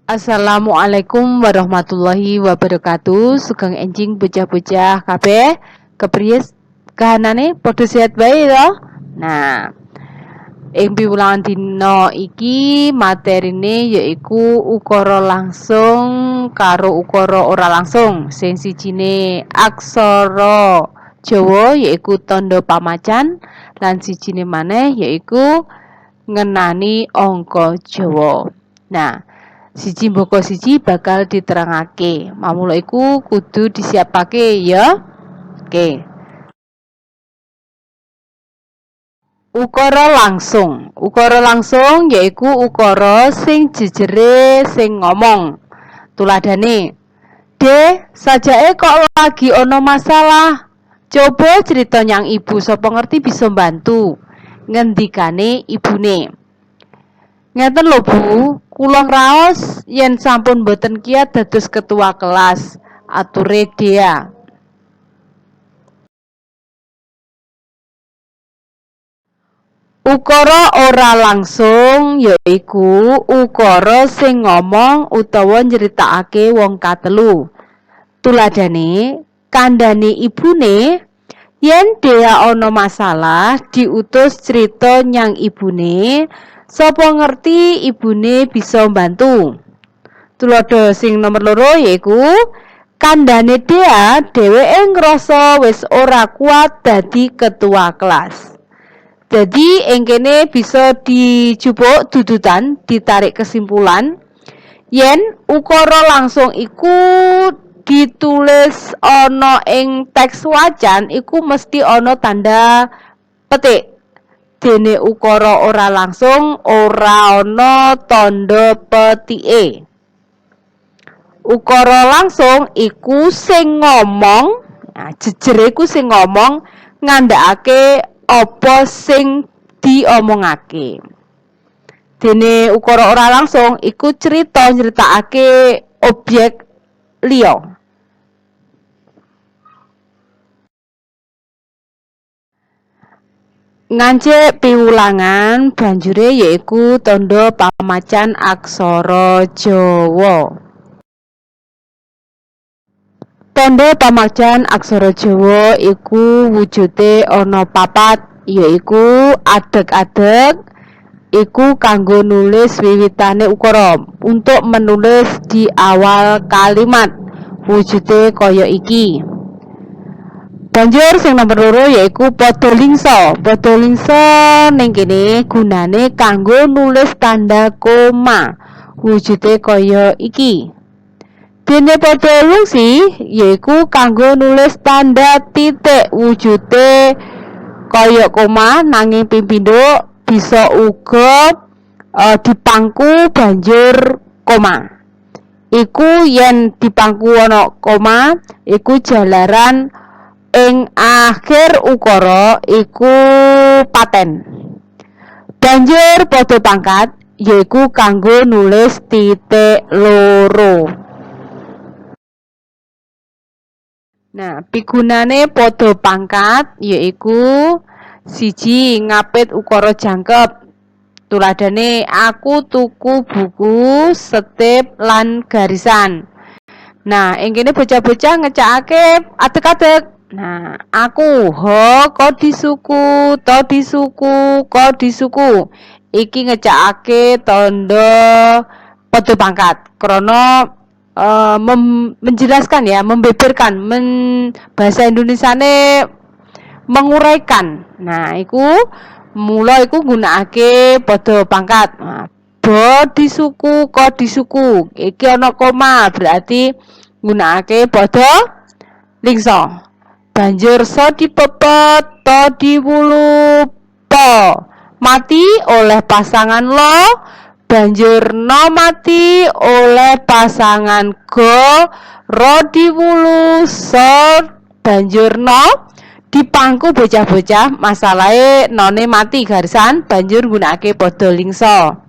Assalamualaikum warahmatullahi wabarakatuh. Sugeng enjing bocah-bocah kabeh. Kepriye kahanane padha sehat bae to? Nah, ing piwulangan dina iki materine yaiku ukara langsung karo ukara ora langsung. Sing sijine aksara Jawa yaiku tandha pamacan lan sijine maneh yaiku ngenani angka Jawa. Nah, siji mbaka siji bakal diterangake. Mamula iku kudu disiapake ya. Oke. Ukara langsung. Ukara langsung yaiku ukara sing jejere sing ngomong. Tuladhane, "Dek, sajake kok lagi ana masalah. Coba cerita nyang ibu sapa ngerti bisa mbantu." Ngendikane ibune. Ngeten lho Bu, kula ngraos yen sampun boten kiyat dados ketua kelas, ature Dea. Ukara ora langsung yaiku ukara sing ngomong utawa nyritakake wong katelu. Tuladhane, kandhane ibune yen Dea ana masalah diutus crita nyang ibune. Sapa ngerti ibune bisa mbantu. Tuladha sing nomor 2 yaiku kandhane Dea dheweke ngrasa wis ora kuat dadi ketua kelas. Jadi ing kene bisa dijupuk dudutan, ditarik kesimpulan yen ukara langsung iku ditulis ana ing teks wacan iku mesti ana tanda petik. Dene ukara ora langsung ora ana tandha petike. Ukara langsung iku sing ngomong, jejere iku sing ngomong ngandhakake apa sing diomongake. Dene ukara ora langsung iku cerita nyritakake objek liya. Ngancik piwulangan banjure yaiku tandha pamacan aksara Jawa. Tandha pamacan aksara Jawa iku wujude ana papat yaiku adeg-adeg iku kanggo nulis wiwitane ukara. Untuk menulis di awal kalimat wujude kaya iki. Banjur sing nomor 2 yaiku padha lingsa. Padha lingsa ning kene gunane kanggo nulis tanda koma. Wujude kaya iki. Dene padha lungsi yaiku kanggo nulis tanda titik. Wujude kaya koma nanging pindho bisa uga dipangku banjur koma. Iku yen dipangku ana koma iku jalaran ing akhir ukara iku paten. Banjur padha pangkat yaiku kanggo nulis titik loro. Nah, pigunane padha pangkat yaiku siji ngapit ukara jangkep. Tuladhane aku tuku buku, setip lan garisan. Nah, ing kene bocah-bocah ngecakake adeg-adeg. Nah, aku kok disuku, to disuku, kok disuku. Iki ngecakake tanda padha pangkat. Krana menjelaskan ya, membeberkan, bahasa Indonesiane menguraikan. Nah, iku mula iku gunakake padha pangkat. Nah, do disuku, kok disuku. Iki ana koma, berarti gunakake padha lingsa. Banjur so dipepet, to diwulu, po. Mati oleh pasangan lo, banjur no mati oleh pasangan go, ro diwulu, so banjur no. Dipangku bocah-bocah masalahe none mati garisan banjur gunakake padha lingsa.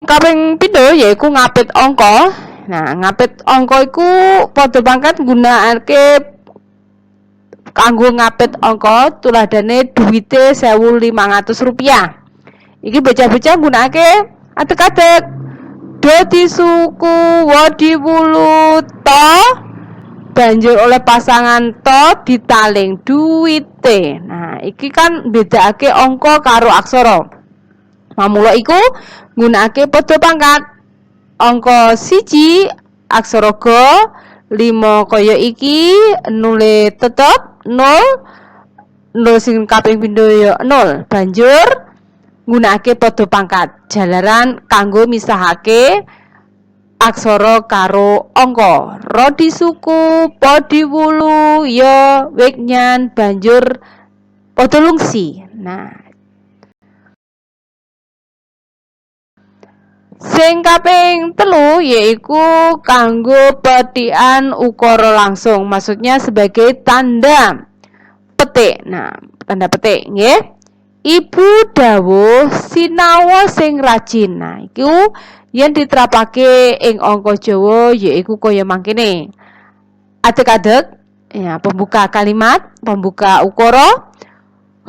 Kaping pindho yaiku ngapit angka. Nah, ngapit angka iku padha pangkat gunakake kanggo ngapit angka. Tuladhane duwite Rp1.500. Iki bocah-bocah gunakake Atek-atek do disuku wa diwulu to banjur oleh pasangan to ditaling duwite. Nah, iki kan bedakake angka karo aksara. Mamula iku nggunakake pada pangkat. Angka 1 aksara ga 5 kaya iki nule tetep 0 sing kaping pindho ya 0. Banjur nggunakake pada pangkat. Jalaran kanggo misahake aksara karo angka. Ra disuku, pa diwulu, ya wignan banjur padha lungsi. Nah, sing kaping 3 yaiku kanggo pethikan ukara langsung. Maksudnya sebagai tanda petik. Nah, tanda petik nggih. Ibu dawuh sinawa sing rajin. Nah, iku yen diterapake ing angka Jawa yaiku kaya mangkene. Adeg-adeg ya, pembuka kalimat, pembuka ukara.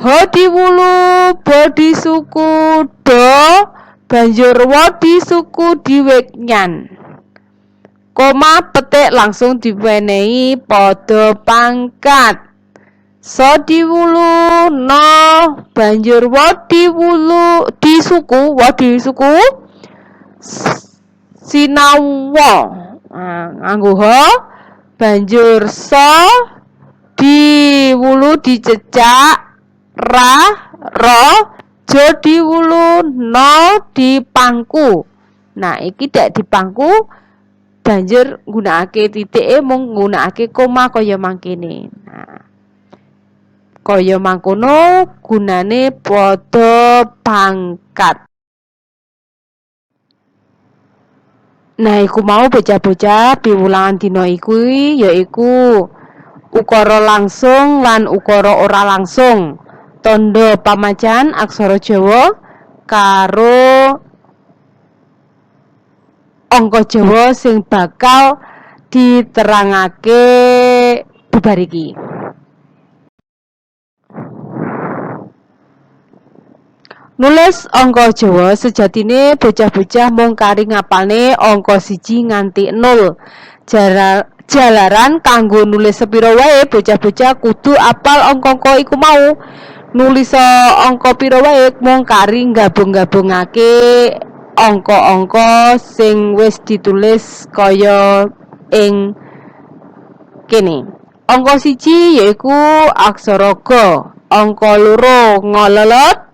Ha diwulu, ba disuku, do banjur wa disuku diwignan. Koma petik langsung diwenehi pada pangkat. So diwulu no banjur wa diwulu disuku sinawa. Nah, nganggo ha banjur so diwulu dicecak ra ro jo diwulu no dipangku. Nah, iki dak dipangku banjur nggunakake titike mung nggunakake koma kaya mangkene. Nah, kaya mangkono gunane pada pangkat. Nah, iku mau bocah-bocah piwulangan dina iku yaiku ukara langsung lan ukara ora langsung. Tanda pamacan aksara Jawa karo angka Jawa sing bakal diterangake bubar iki. Nulis angka Jawa sejatine bocah-bocah mung kari ngapalne angka 1 nganti 0. Jalaran kanggo nulis sepira wae bocah-bocah kudu apal angka-angka iku mau. Nulis angka pira wae mung kari gabung-gabungake angka-angka sing wis ditulis kaya ing kene. Angka 1 yaiku aksara ga, angka 2 ngolelot.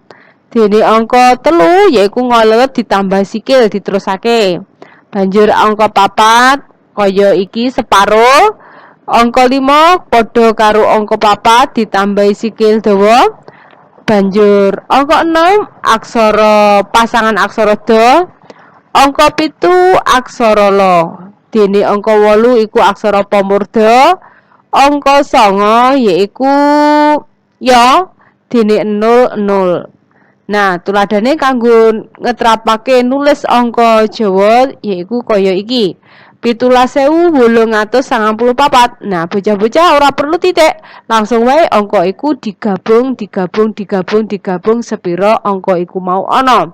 Dene angka 3 yaiku ngolelot ditambah sikil diterusake. Banjur angka 4 kaya iki separo. Angka 5 padha karo angka 4 ditambah sikil dawa. Banjur angka 6 aksara pasangan aksara da. Angka 7 aksara la. Dene angka 8 iku aksara pamurda. Angka 9 yaiku ya dene 0. Nah, tuladane kanggo ngetrapake nulis angka Jawa yaiku kaya iki. 17.894. Nah, bocah-bocah ora perlu titik, langsung wae angka iku digabung sepira angka iku mau ana.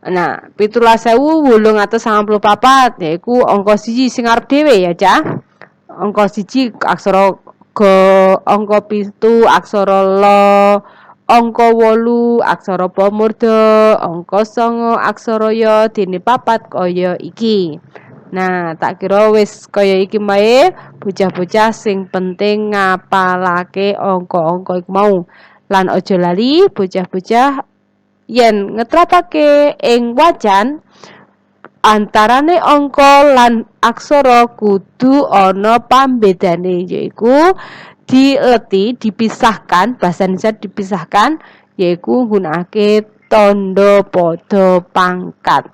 Nah, 17.894 yaiku angka 1 sing arep dhewe ya, Cah. Angka 1 aksara ga, angka 7 aksara la, angka 8 aksara pamurda, angka 9 aksara ya, dene 4 kaya iki. Nah, tak kira wis kaya iki mae bocah-bocah sing penting ngapalake angka-angka iku mau. Lan aja lali bocah-bocah yen ngetrapake ing wacan antarane angka lan aksara kudu ana pambedane yaiku dipisahkan, bahasa Indonesia dipisahkan yaiku nggunakake tanda pada pangkat.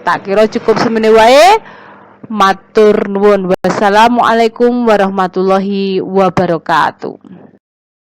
Tak kira cukup semene wae. Matur nuwun. Wassalamualaikum warahmatullahi wabarakatuh.